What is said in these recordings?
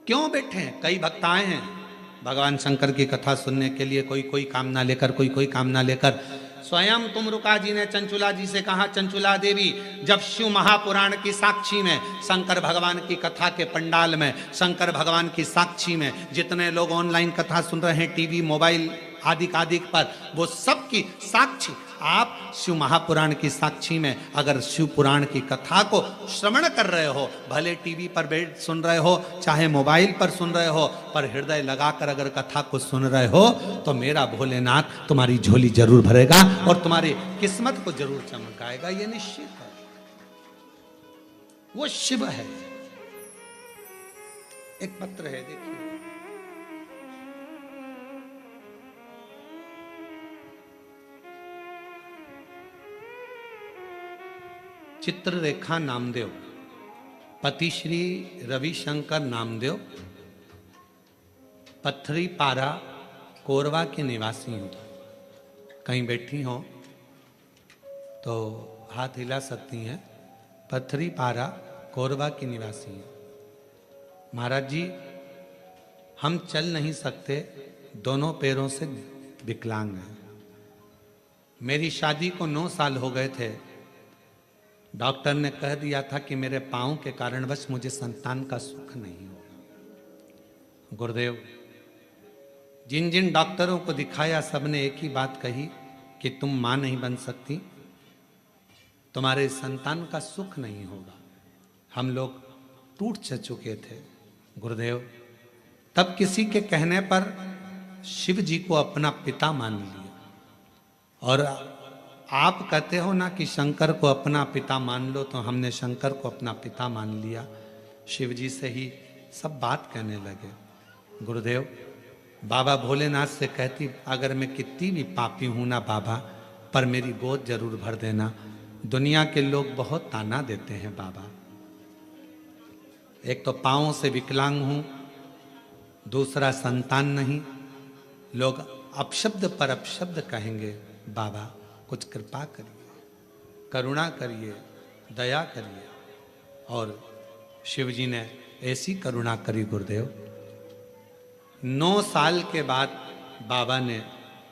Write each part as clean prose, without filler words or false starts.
क्यों बैठे हैं? कई भक्त आए हैं भगवान शंकर की कथा सुनने के लिए, कोई कोई कामना लेकर, कोई कोई कामना लेकर। स्वयं तुमरुका जी ने चंचुला जी से कहा, चंचुला देवी, जब शिव महापुराण की साक्षी में, शंकर भगवान की कथा के पंडाल में, शंकर भगवान की साक्षी में जितने लोग ऑनलाइन कथा सुन रहे हैं, टीवी मोबाइल आदि पर, वो सब की साक्षी आप शिव महापुराण की साक्षी में अगर शिव पुराण की कथा को श्रवण कर रहे हो, भले टीवी पर बैठ सुन रहे हो चाहे मोबाइल पर सुन रहे हो, पर हृदय लगाकर अगर कथा को सुन रहे हो, तो मेरा भोलेनाथ तुम्हारी झोली जरूर भरेगा और तुम्हारी किस्मत को जरूर चमकाएगा। ये निश्चित है, वो शिव है। एक पत्र है, देखिए, चित्ररेखा नामदेव, पति श्री रविशंकर नामदेव, पत्थरी पारा कोरवा के निवासी हूँ। कहीं बैठी हो तो हाथ हिला सकती हैं। पत्थरी पारा कोरवा की निवासी हैं। महाराज जी, हम चल नहीं सकते, दोनों पैरों से विकलांग हैं। मेरी शादी को 9 साल हो गए थे। डॉक्टर ने कह दिया था कि मेरे पाँव के कारणवश मुझे संतान का सुख नहीं होगा। गुरुदेव, जिन जिन डॉक्टरों को दिखाया सबने एक ही बात कही कि तुम मां नहीं बन सकती, तुम्हारे संतान का सुख नहीं होगा। हम लोग टूट चुके थे। गुरुदेव, तब किसी के कहने पर शिव जी को अपना पिता मान लिया। और आप कहते हो ना कि शंकर को अपना पिता मान लो, तो हमने शंकर को अपना पिता मान लिया। शिव जी से ही सब बात कहने लगे। गुरुदेव, बाबा भोलेनाथ से कहती, अगर मैं कितनी भी पापी हूं ना बाबा, पर मेरी गोद जरूर भर देना। दुनिया के लोग बहुत ताना देते हैं बाबा। एक तो पाँवों से विकलांग हूं, दूसरा संतान नहीं। लोग अपशब्द पर अपशब्द कहेंगे। बाबा कुछ कृपा करिए, करुणा करिए, दया करिए। और शिव जी ने ऐसी करुणा करी गुरुदेव, 9 साल के बाद बाबा ने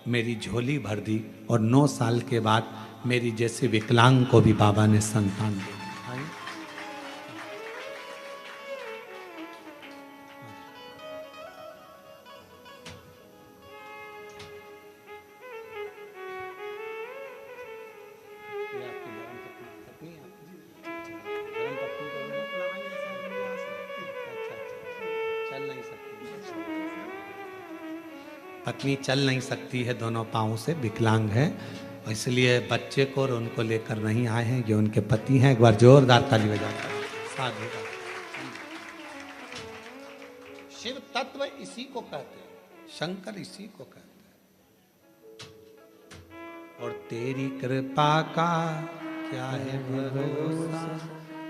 मेरी झोली भर दी और 9 साल के बाद मेरी जैसे विकलांग को भी बाबा ने संतान दी। पत्नी चल नहीं सकती है, दोनों पाँव से विकलांग है, इसलिए बच्चे को और उनको लेकर नहीं आए हैं। जो उनके पति हैं, एक बार जोरदार ताली बजाकर साधु। शिव तत्व इसी को कहते हैं, शंकर इसी को कहते हैं। और तेरी कृपा का क्या है भरोसा,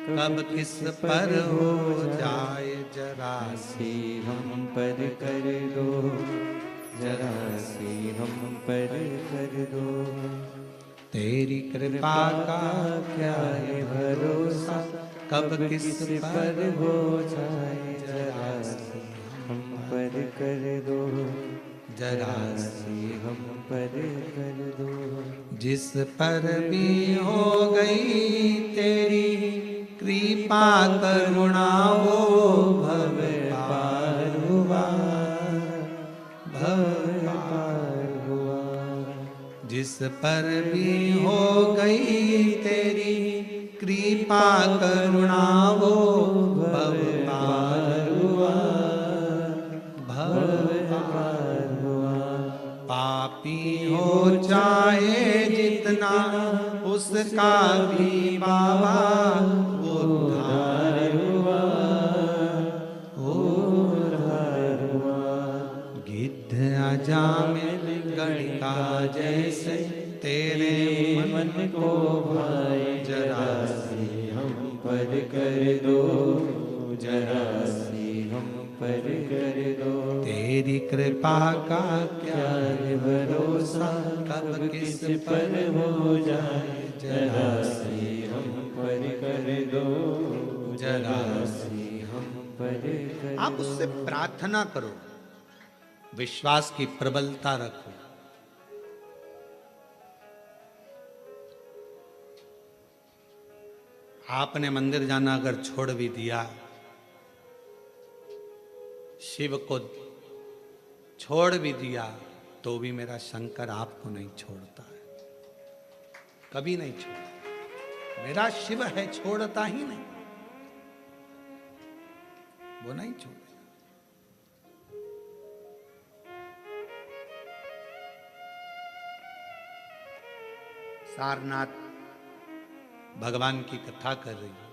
कब किस पर हो जाए जरा सी हम पर कर दो, जरा सी हम पर कर दो। तेरी कृपा का क्या है भरोसा, कब किस पर हो जाए जरा सी हम पर कर दो, जरा सी हम पर कर दो। जिस पर भी हो गई तेरी कृपा करुणा, वो भव पार हुआ, भव पार हुआ। जिस पर भी हो गई तेरी कृपा करुणा, वो भव पार हुआ, भव पार हुआ। पापी हो चाहे जितना, उसका भी बाबा उद्धार हुआ, उद्धार हुआ। गिद्ध अजामिल गणिका जैसे तेरे मन को भाए, जरा सी हम पर कर दो, जरा सी हम पर कर दो। तेरी कृपा का क्या है भरोसा, कब किस पर हो जाए जरा सी हम पर कर दो, जरा सी हम पर कर आप उससे प्रार्थना करो, विश्वास की प्रबलता रखो। आपने मंदिर जाना अगर छोड़ भी दिया, शिव को छोड़ भी दिया, तो भी मेरा शंकर आपको नहीं छोड़ता है, कभी नहीं छोड़ता। मेरा शिव है, छोड़ता ही नहीं, वो नहीं छोड़ेगा। सारनाथ भगवान की कथा कर रही है।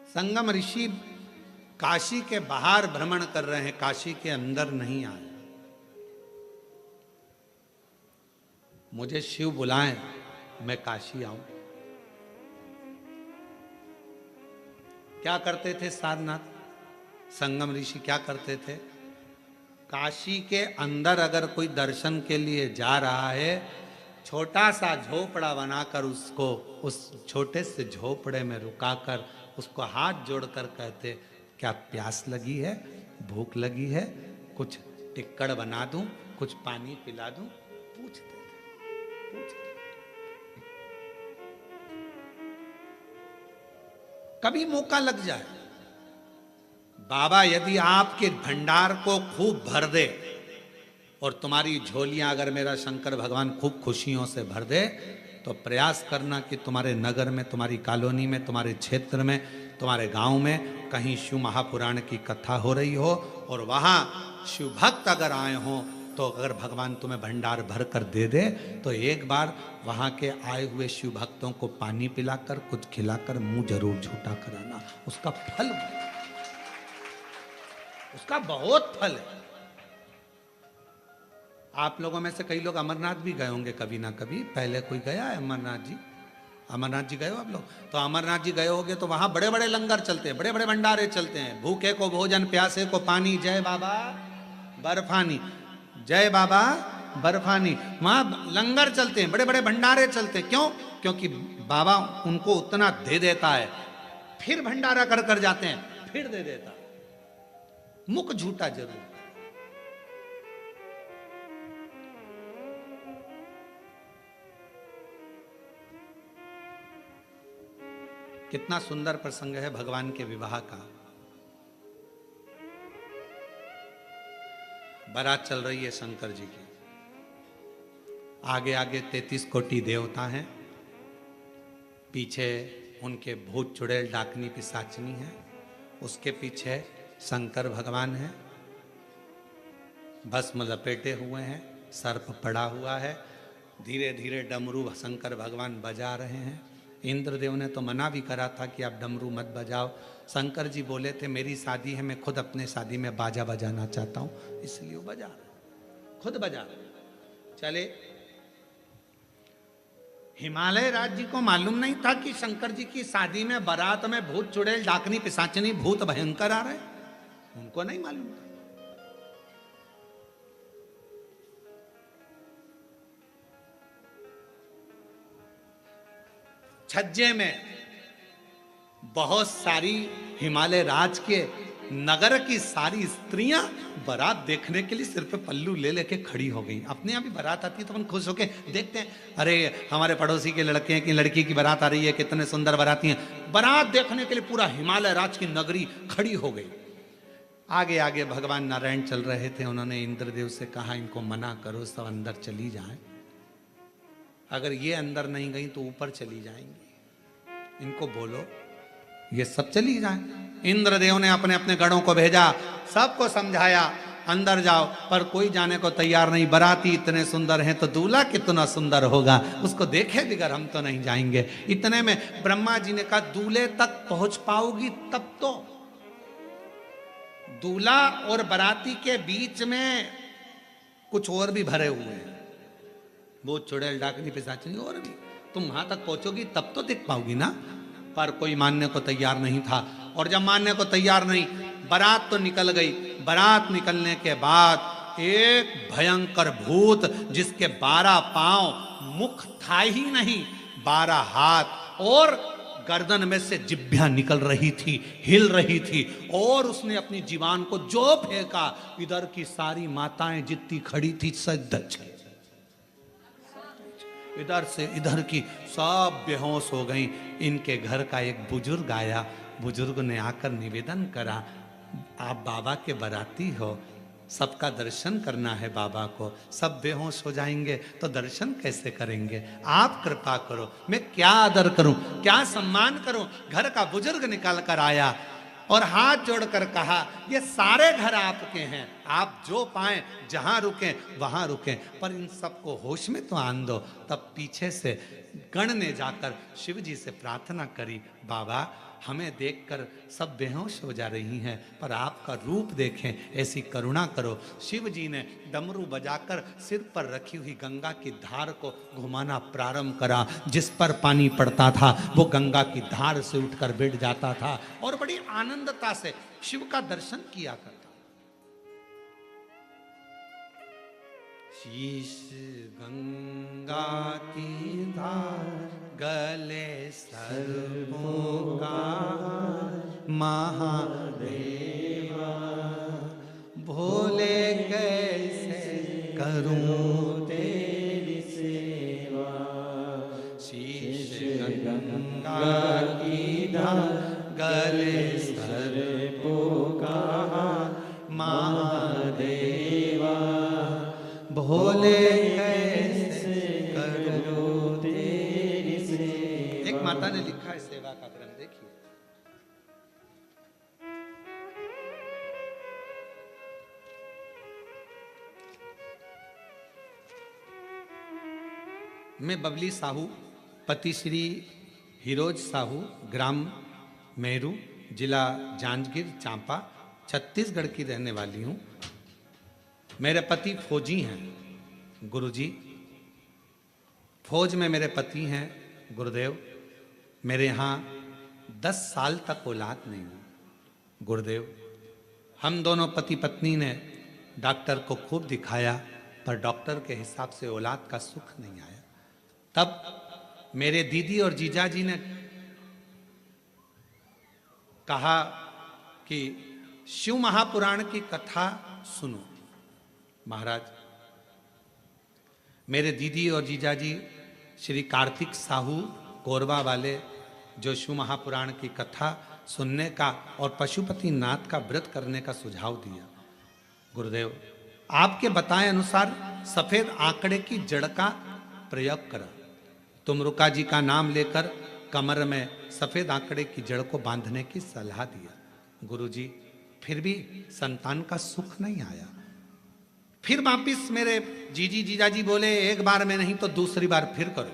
संगम ऋषि काशी के बाहर भ्रमण कर रहे हैं, काशी के अंदर नहीं आए। मुझे शिव बुलाएं, मैं काशी आऊं। क्या करते थे सारनाथ संगम ऋषि, क्या करते थे? काशी के अंदर अगर कोई दर्शन के लिए जा रहा है, छोटा सा झोपड़ा बनाकर उसको उस छोटे से झोपड़े में रुकाकर उसको हाथ जोड़कर कहते, क्या प्यास लगी है, भूख लगी है, कुछ टिक्कड़ बना दूं, कुछ पानी पिला दूं? पूछते थे। कभी मौका लग जाए, बाबा यदि आपके भंडार को खूब भर दे और तुम्हारी झोलियां अगर मेरा शंकर भगवान खूब खुशियों से भर दे, तो प्रयास करना कि तुम्हारे नगर में, तुम्हारी कॉलोनी में, तुम्हारे क्षेत्र में, तुम्हारे गांव में कहीं शिव महापुराण की कथा हो रही हो और वहां शिव भक्त अगर आए हो, तो अगर भगवान तुम्हें भंडार भर कर दे दे, तो एक बार वहां के आए हुए शिव भक्तों को पानी पिलाकर, कुछ खिलाकर मुंह जरूर झूठा कराना। उसका फल, उसका बहुत फल है। आप लोगों में से कई लोग अमरनाथ भी गए होंगे कभी ना कभी, पहले कोई गया है अमरनाथ जी? अमरनाथ जी गए हो आप लोग? तो अमरनाथ जी गए होगे तो वहां बड़े बड़े लंगर चलते हैं, बड़े बड़े भंडारे चलते हैं। भूखे को भोजन, प्यासे को पानी, जय बाबा बर्फानी, जय बाबा बर्फानी। वहां लंगर चलते हैं, बड़े बड़े भंडारे चलते हैं। क्यों? क्योंकि बाबा उनको उतना दे देता है, फिर भंडारा कर कर जाते हैं, फिर दे देता है। मुख झूठा जरूर। कितना सुंदर प्रसंग है भगवान के विवाह का। बारात चल रही है शंकर जी की, आगे आगे 33 कोटि देवता हैं, पीछे उनके भूत चुड़ैल डाकनी पिशाचनी है, उसके पीछे शंकर भगवान है, भस्म लपेटे हुए हैं, सर्प पड़ा हुआ है, धीरे धीरे डमरू शंकर भगवान बजा रहे हैं। इंद्रदेव ने तो मना भी करा था कि आप डमरू मत बजाओ। शंकर जी बोले थे मेरी शादी है, मैं खुद अपने शादी में बाजा बजाना चाहता हूं, इसलिए वो बजा रहे, खुद बजा रहे। चले, हिमालय राज्य को मालूम नहीं था कि शंकर जी की शादी में बारात में भूत चुड़ैल डाकनी पिशाचनी भूत भयंकर आ रहे, उनको नहीं मालूम था। छज्जे में बहुत सारी हिमालय राज के नगर की सारी स्त्रियां बारात देखने के लिए सिर पे पल्लू ले लेके खड़ी हो गई। अपने यहाँ भी बारात आती है तो अपन खुश होके देखते हैं, अरे हमारे पड़ोसी के लड़के की लड़की की बारात आ रही है, कितने सुंदर बाराती हैं। बारात देखने के लिए पूरा हिमालय राज की नगरी खड़ी हो गई। आगे आगे भगवान नारायण चल रहे थे, उन्होंने इंद्रदेव से कहा इनको मना करो, सब अंदर चली जाएं, अगर ये अंदर नहीं गई तो ऊपर चली जाएंगी, इनको बोलो ये सब चली जाएं। इंद्रदेव ने अपने अपने गणों को भेजा, सबको समझाया अंदर जाओ, पर कोई जाने को तैयार नहीं। बाराती इतने सुंदर हैं तो दूल्हा कितना सुंदर होगा, उसको देखे बिगर हम तो नहीं जाएंगे। इतने में ब्रह्मा जी ने कहा दूल्हे तक पहुंच पाओगी तब तो। दूल्हा और बाराती के बीच में कुछ और भी भरे हुए हैं, वो चुड़ैल डाकनी पिशाचनी और भी, तुम वहां तक पहुंचोगी तब तो दिख पाओगी ना। पर कोई मानने को तैयार नहीं था, और जब मानने को तैयार नहीं, बारात तो निकल गई। बारात निकलने के बाद एक भयंकर भूत जिसके 12 पांव, मुख था ही नहीं, 12 हाथ और गर्दन में से जिभ्या निकल रही थी, हिल रही थी, और उसने अपनी जीवान को जो फेंका, इधर की सारी माताएं जितनी खड़ी थी सच, इधर से इधर की सब बेहोश हो गई। इनके घर का एक बुजुर्ग आया, बुजुर्ग ने आकर निवेदन करा, आप बाबा के बाराती हो, सबका दर्शन करना है बाबा को, सब बेहोश हो जाएंगे तो दर्शन कैसे करेंगे, आप कृपा करो, मैं क्या आदर करूं, क्या सम्मान करूं। घर का बुजुर्ग निकल कर आया और हाथ जोड़कर कहा, ये सारे घर आपके हैं, आप जो पाएं जहां रुकें वहां रुकें, पर इन सबको होश में तो आन दो। तब पीछे से गण ने जाकर शिव जी से प्रार्थना करी, बाबा हमें देखकर सब बेहोश हो जा रही हैं, पर आपका रूप देखें, ऐसी करुणा करो। शिव जी ने डमरू बजाकर सिर पर रखी हुई गंगा की धार को घुमाना प्रारंभ करा। जिस पर पानी पड़ता था वो गंगा की धार से उठकर बैठ जाता था और बड़ी आनंदता से शिव का दर्शन किया करता। शीश गंगा की धार, गले सर्पों का, महादेवा भोले कैसे करूं तेरी सेवा। शीश गंगा की धार, गले सर्पों का, महादेवा भोले कैसे करो तेरी सेवा। एक माता ने लिखा है सेवा का क्रम, देखिए। मैं बबली साहू, पति श्री हिरोज साहू, ग्राम मेरू, जिला जांजगीर चांपा, छत्तीसगढ़ की रहने वाली हूँ। मेरे पति फौजी हैं गुरुजी, फौज में मेरे पति हैं गुरुदेव। मेरे यहाँ 10 साल तक औलाद नहीं हुई गुरुदेव। हम दोनों पति पत्नी ने डॉक्टर को खूब दिखाया, पर डॉक्टर के हिसाब से औलाद का सुख नहीं आया। तब मेरे दीदी और जीजाजी ने कहा कि शिव महापुराण की कथा सुनो। महाराज, मेरे दीदी और जीजाजी श्री कार्तिक साहू कोरबा वाले, जो शिव महापुराण की कथा सुनने का और पशुपति नाथ का व्रत करने का सुझाव दिया। गुरुदेव, आपके बताए अनुसार सफेद आंकड़े की जड़ का प्रयोग करा। तुमरुका जी का नाम लेकर कमर में सफेद आंकड़े की जड़ को बांधने की सलाह दिया। गुरुजी, फिर भी संतान का सुख नहीं आया। फिर वापिस मेरे जीजी जीजाजी बोले, एक बार में नहीं तो दूसरी बार फिर करो,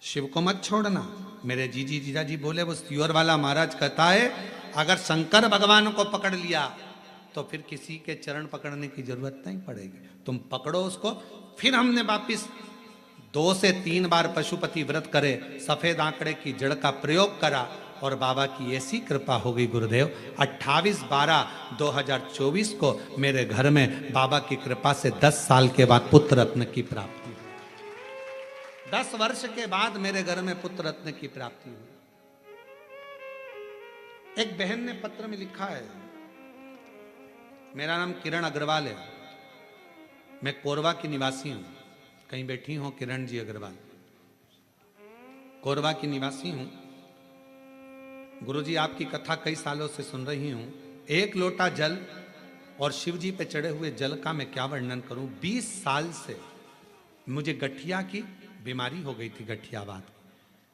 शिव को मत छोड़ना। मेरे जीजी जीजाजी बोले, वो सियोर वाला महाराज कहता है अगर शंकर भगवान को पकड़ लिया तो फिर किसी के चरण पकड़ने की जरूरत नहीं पड़ेगी, तुम पकड़ो उसको। फिर हमने वापिस 2 से 3 बार पशुपति व्रत करे, सफेद आंकड़े की जड़ का प्रयोग करा और बाबा की ऐसी कृपा हो गई गुरुदेव। 28/12/2024 को मेरे घर में बाबा की कृपा से 10 साल के बाद पुत्र रत्न की प्राप्ति हुई। 10 वर्ष के बाद मेरे घर में पुत्र रत्न की प्राप्ति हुई। एक बहन ने पत्र में लिखा है, मेरा नाम किरण अग्रवाल है, मैं कोरबा की निवासी हूं। कहीं बैठी हो किरण जी अग्रवाल, कोरबा की निवासी हूं। गुरुजी, आपकी कथा कई सालों से सुन रही हूं। 1 लोटा जल और शिव जी पे चढ़े हुए जल का मैं क्या वर्णन करूं। 20 साल से मुझे गठिया की बीमारी हो गई थी, गठियावात।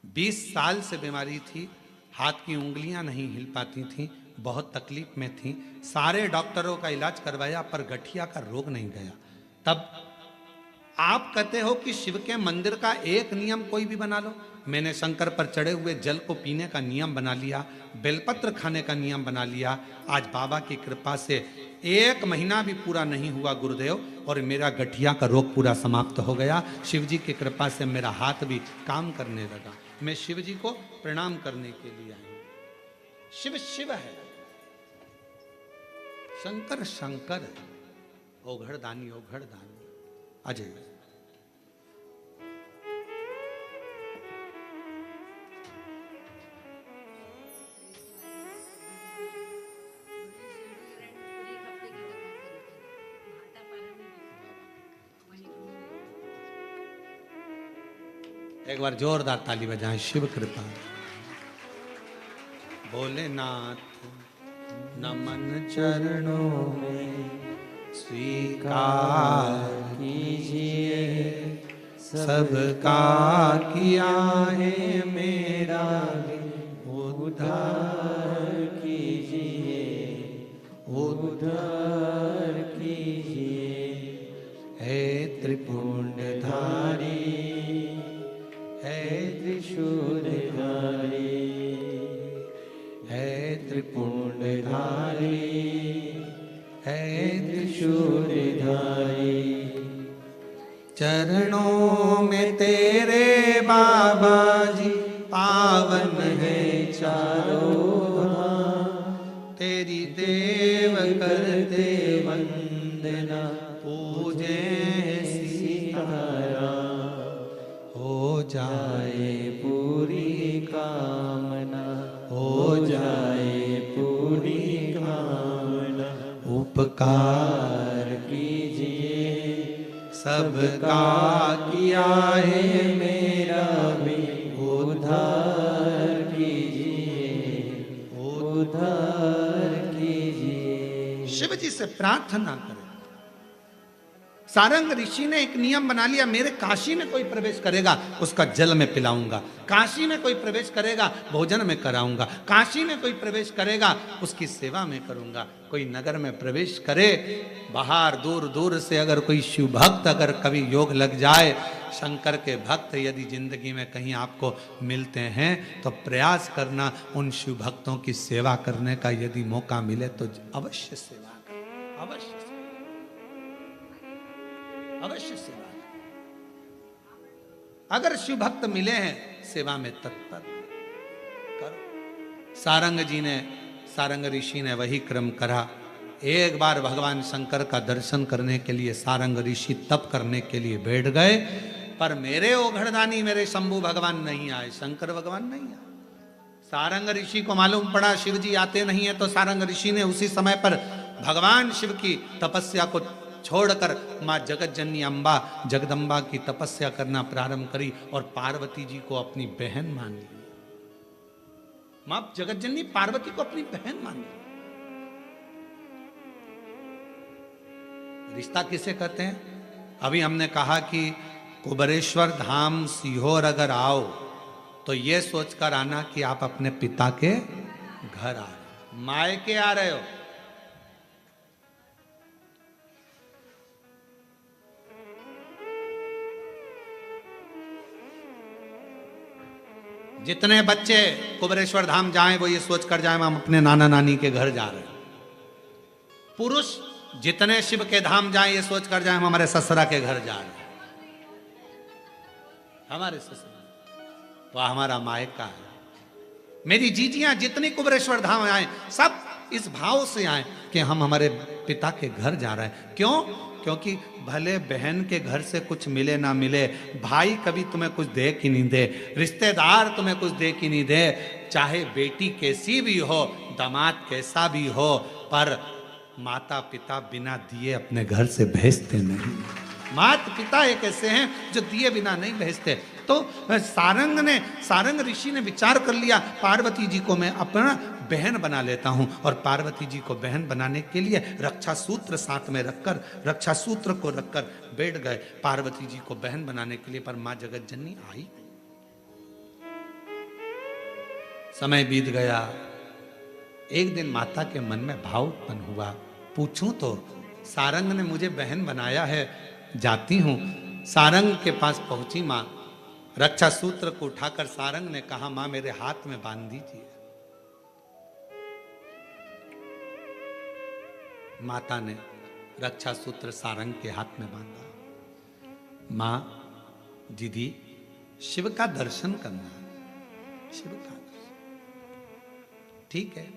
20 साल से बीमारी थी, हाथ की उंगलियां नहीं हिल पाती थी, बहुत तकलीफ में थी। सारे डॉक्टरों का इलाज करवाया पर गठिया का रोग नहीं गया। तब आप कहते हो कि शिव के मंदिर का एक नियम कोई भी बना लो। मैंने शंकर पर चढ़े हुए जल को पीने का नियम बना लिया, बेलपत्र खाने का नियम बना लिया। आज बाबा की कृपा से 1 महीना भी पूरा नहीं हुआ गुरुदेव और मेरा गठिया का रोग पूरा समाप्त हो गया। शिव जी की कृपा से मेरा हाथ भी काम करने लगा। मैं शिव जी को प्रणाम करने के लिए आई। शिव शिव है, शंकर शंकर है, ओघड़ दानी अजय। एक बार जोरदार ताली बजाएं। शिव कृपा। भोलेनाथ नमन चरणों में स्वीकार कीजिए, सबका किया है मेरा उद्धार कीजिए, उद्धार कीजिए। हे त्रिपुंडधारी, हे त्रिशूलधारी, हे त्रिपुंडधारी, हे त्रिशूलधारी। चरणों में तेरे बाबा जी पावन है चारों धाम, तेरी देव करते वंदना, पूजे सीताराम। हो जाए पूरी कामना, हो जाए पूरी कामना। उपकार कीजिए, सबका किया है मेरा भी उद्धार कीजिए, उद्धार कीजिए। शिव जी से प्रार्थना करें। सारंग ऋषि ने एक नियम बना लिया, मेरे काशी में कोई प्रवेश करेगा उसका जल में पिलाऊंगा, काशी में कोई प्रवेश करेगा भोजन में कराऊंगा, काशी में कोई प्रवेश करेगा उसकी सेवा में करूंगा। कोई नगर में प्रवेश करे, बाहर दूर दूर से अगर कोई शिव भक्त अगर कभी योग लग जाए, शंकर के भक्त यदि जिंदगी में कहीं आपको मिलते हैं तो प्रयास करना उन शिव भक्तों की सेवा करने का। यदि मौका मिले तो अवश्य सेवा करें, अवश्य अवश्य सेवा। अगर शिव भक्त मिले हैं सेवा में तत्पर करो। सारंग जी ने, सारंग ऋषि ने वही क्रम करा। एक बार भगवान शंकर का दर्शन करने के लिए सारंग ऋषि तप करने के लिए बैठ गए, पर मेरे ओघड़दानी मेरे शंभु भगवान नहीं आए, शंकर भगवान नहीं आए। सारंग ऋषि को मालूम पड़ा शिव जी आते नहीं है, तो सारंग ऋषि ने उसी समय पर भगवान शिव की तपस्या को छोड़कर माँ जगत जननी अम्बा जगदम्बा की तपस्या करना प्रारंभ करी और पार्वती जी को अपनी बहन मान ली। माँ जगत जननी पार्वती को अपनी बहन मान ली। रिश्ता किसे कहते हैं? अभी हमने कहा कि कुबेरेश्वर धाम सीहोर अगर आओ तो ये सोचकर आना कि आप अपने पिता के घर आ रहे, मायके आ रहे हो। जितने बच्चे कुबेरेश्वर धाम जाएं वो ये सोचकर जाएं हम अपने नाना नानी के घर जा रहे हैं। पुरुष जितने शिव के धाम जाएं ये सोचकर जाएं हम हमारे ससुरा के घर जा रहे हैं। हमारे ससुरा वह हमारा मायका है। मेरी जीजियां जितनी कुबेरेश्वर धाम आए सब इस भाव से आए कि हम हमारे पिता के घर जा रहे हैं। क्यों? क्योंकि भले बहन के घर से कुछ मिले ना मिले, भाई कभी तुम्हें कुछ दे कि नहीं दे, रिश्तेदार तुम्हें कुछ दे कि नहीं दे, चाहे बेटी कैसी भी हो, दामाद कैसा भी हो, पर माता पिता बिना दिए अपने घर से भेजते नहीं। माता पिता एक ऐसे हैं जो दिए बिना नहीं भेजते। तो सारंग ऋषि ने विचार कर लिया पार्वती जी को मैं अपना बहन बना लेता हूं, और पार्वती जी को बहन बनाने के लिए रक्षा सूत्र साथ में रखकर, रक्षा सूत्र को रखकर बैठ गए पार्वती जी को बहन बनाने के लिए। पर मां जगत जननी आई। समय बीत गया। एक दिन माता के मन में भाव उत्पन्न हुआ, पूछूं तो सारंग ने मुझे बहन बनाया है, जाती हूं। सारंग के पास पहुंची मां, रक्षा सूत्र को उठाकर सारंग ने कहा मां मेरे हाथ में बांध दीजिए। माता ने रक्षा सूत्र सारंग के हाथ में बांधा। मां दीदी शिव का दर्शन करना, शिव का दर्शन ठीक है।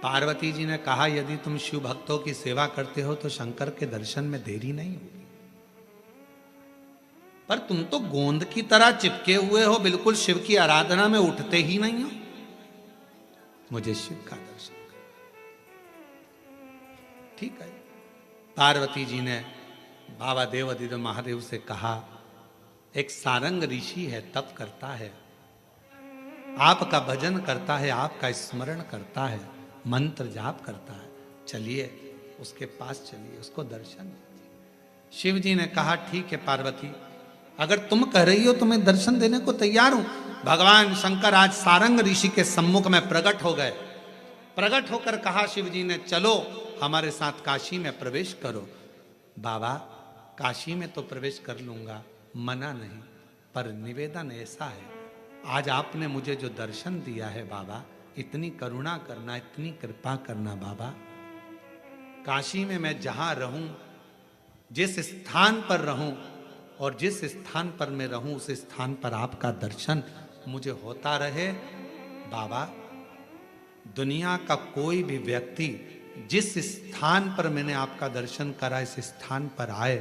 पार्वती जी ने कहा यदि तुम शिव भक्तों की सेवा करते हो तो शंकर के दर्शन में देरी नहीं होगी, पर तुम तो गोंद की तरह चिपके हुए हो, बिल्कुल शिव की आराधना में उठते ही नहीं हो। मुझे शिव का दर्शन कर। ठीक है। पार्वती जी ने बाबा देवादिदेव महादेव से कहा, एक सारंग ऋषि है, तप करता है, आपका भजन करता है, आपका स्मरण करता है, मंत्र जाप करता है, चलिए उसके पास चलिए, उसको दर्शन दीजिए। शिव जी ने कहा, ठीक है पार्वती, अगर तुम कह रही हो तो मैं दर्शन देने को तैयार हूं। भगवान शंकर आज सारंग ऋषि के सम्मुख में प्रकट हो गए। प्रकट होकर कहा शिव जी ने, चलो हमारे साथ काशी में प्रवेश करो। बाबा, काशी में तो प्रवेश कर लूंगा, मना नहीं, पर निवेदन ऐसा है, आज आपने मुझे जो दर्शन दिया है बाबा, इतनी करुणा करना, इतनी कृपा करना बाबा। काशी में मैं जहां रहूं, जिस स्थान पर रहूं और जिस स्थान पर मैं रहूं, उस स्थान पर आपका दर्शन मुझे होता रहे। बाबा, दुनिया का कोई भी व्यक्ति जिस स्थान पर मैंने आपका दर्शन करा, इस स्थान पर आए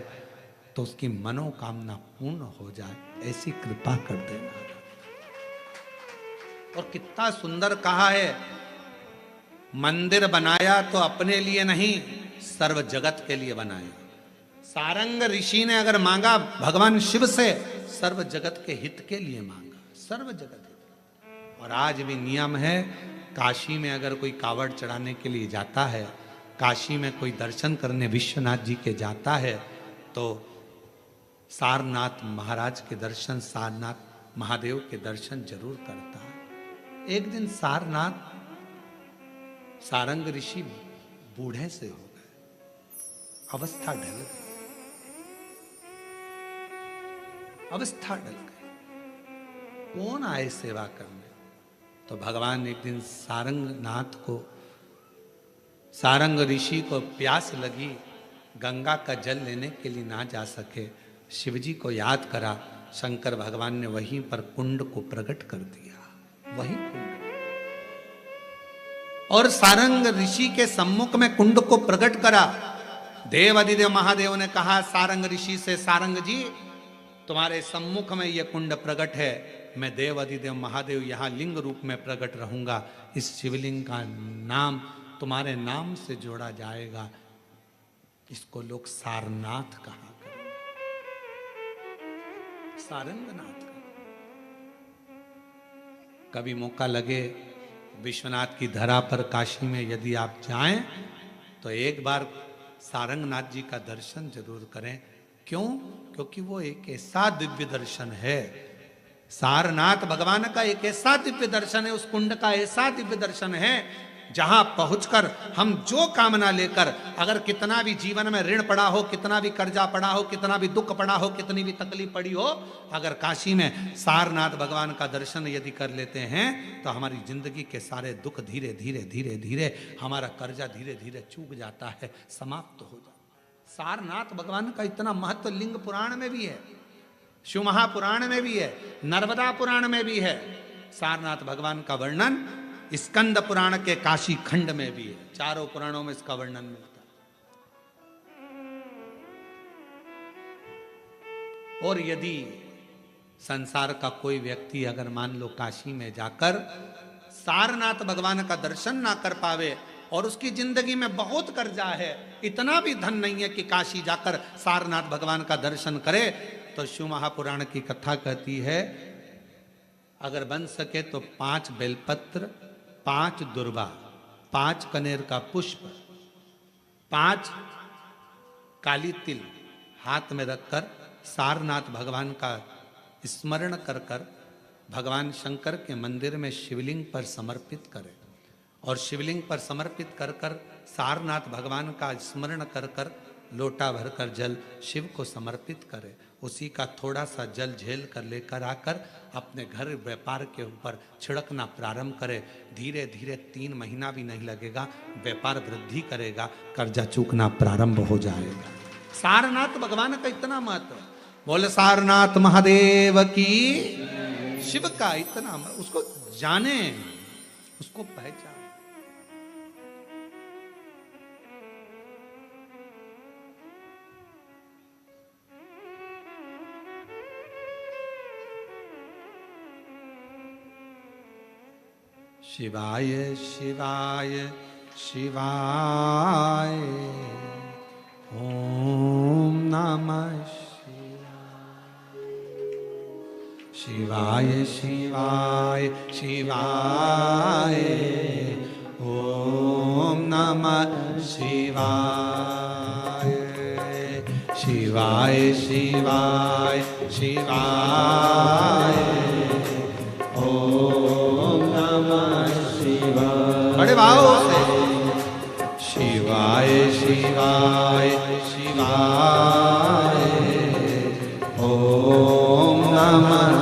तो उसकी मनोकामना पूर्ण हो जाए, ऐसी कृपा कर देना। और कितना सुंदर कहा है, मंदिर बनाया तो अपने लिए नहीं, सर्व जगत के लिए बनाया। सारंग ऋषि ने अगर मांगा भगवान शिव से, सर्व जगत के हित के लिए मांगा, सर्व जगत हित। और आज भी नियम है, काशी में अगर कोई कावड़ चढ़ाने के लिए जाता है, काशी में कोई दर्शन करने विश्वनाथ जी के जाता है, तो सारनाथ महाराज के दर्शन, सारनाथ महादेव के दर्शन जरूर करता है। एक दिन सारनाथ, सारंग ऋषि बूढ़े से हो गए, अवस्था ढल गई, अवस्था ढल गई, कौन आए सेवा करने। तो भगवान एक दिन सारंगनाथ को, सारंग ऋषि को प्यास लगी, गंगा का जल लेने के लिए ना जा सके, शिवजी को याद करा, शंकर भगवान ने वहीं पर कुंड को प्रकट कर दिया, वही कुंड। और सारंग ऋषि के सम्मुख में कुंड को प्रकट करा। देवादिदेव महादेव ने कहा सारंग ऋषि से, सारंग जी तुम्हारे सम्मुख में यह कुंड प्रकट है, मैं देवादिदेव महादेव यहां लिंग रूप में प्रकट रहूंगा, इस शिवलिंग का नाम तुम्हारे नाम से जोड़ा जाएगा, इसको लोग सारनाथ कहा करेंगे, सारंगनाथ। कभी मौका लगे विश्वनाथ की धरा पर काशी में यदि आप जाएं, तो एक बार सारंगनाथ जी का दर्शन जरूर करें। क्यों? क्योंकि वो एक ऐसा दिव्य दर्शन है, सारनाथ भगवान का एक ऐसा दिव्य दर्शन है, उस कुंड का ऐसा दिव्य दर्शन है, जहां पहुंचकर हम जो कामना लेकर, अगर कितना भी जीवन में ऋण पड़ा हो, कितना भी कर्जा पड़ा हो, कितना भी दुख पड़ा हो, कितनी भी तकलीफ पड़ी हो, अगर काशी में सारनाथ भगवान का दर्शन यदि कर लेते हैं, तो हमारी जिंदगी के सारे दुख धीरे धीरे धीरे धीरे, हमारा कर्जा धीरे धीरे चूक जाता है, समाप्त हो जाता है। सारनाथ भगवान का इतना महत्व लिंग पुराण में भी है, शिव महापुराण में भी है, नर्मदा पुराण में भी है। सारनाथ भगवान का वर्णन स्कंद पुराण के काशी खंड में भी है, चारों पुराणों में इसका वर्णन मिलता है। और यदि संसार का कोई व्यक्ति अगर मान लो काशी में जाकर सारनाथ भगवान का दर्शन ना कर पावे, और उसकी जिंदगी में बहुत कर्जा है, इतना भी धन नहीं है कि काशी जाकर सारनाथ भगवान का दर्शन करे, तो शिव महापुराण की कथा कहती है, अगर बन सके तो 5 बेलपत्र, 5 दुर्वा, 5 कनेर का पुष्प, 5 काली तिल हाथ में रखकर सारनाथ भगवान का स्मरण कर कर भगवान शंकर के मंदिर में शिवलिंग पर समर्पित करें, और शिवलिंग पर समर्पित कर कर सारनाथ भगवान का स्मरण कर कर लोटा भरकर जल शिव को समर्पित करें, उसी का थोड़ा सा जल झेल कर लेकर आकर अपने घर व्यापार के ऊपर छिड़कना प्रारंभ करे, धीरे धीरे 3 महीना भी नहीं लगेगा, व्यापार वृद्धि करेगा, कर्जा चूकना प्रारंभ हो जाएगा। सारनाथ भगवान का इतना महत्व, बोले सारनाथ महादेव की, शिव का इतना, उसको जाने, उसको पहचान। शिवाय शिवाय शिवाय ओम नमः नमः शिवाय शिवाय शिवाय ओम नमः शिवाय शिवाय शिवाय शिवाय ओम नमः शिवाय। बड़े भाव से शिवाय शिवाय शिवाय ओम नमः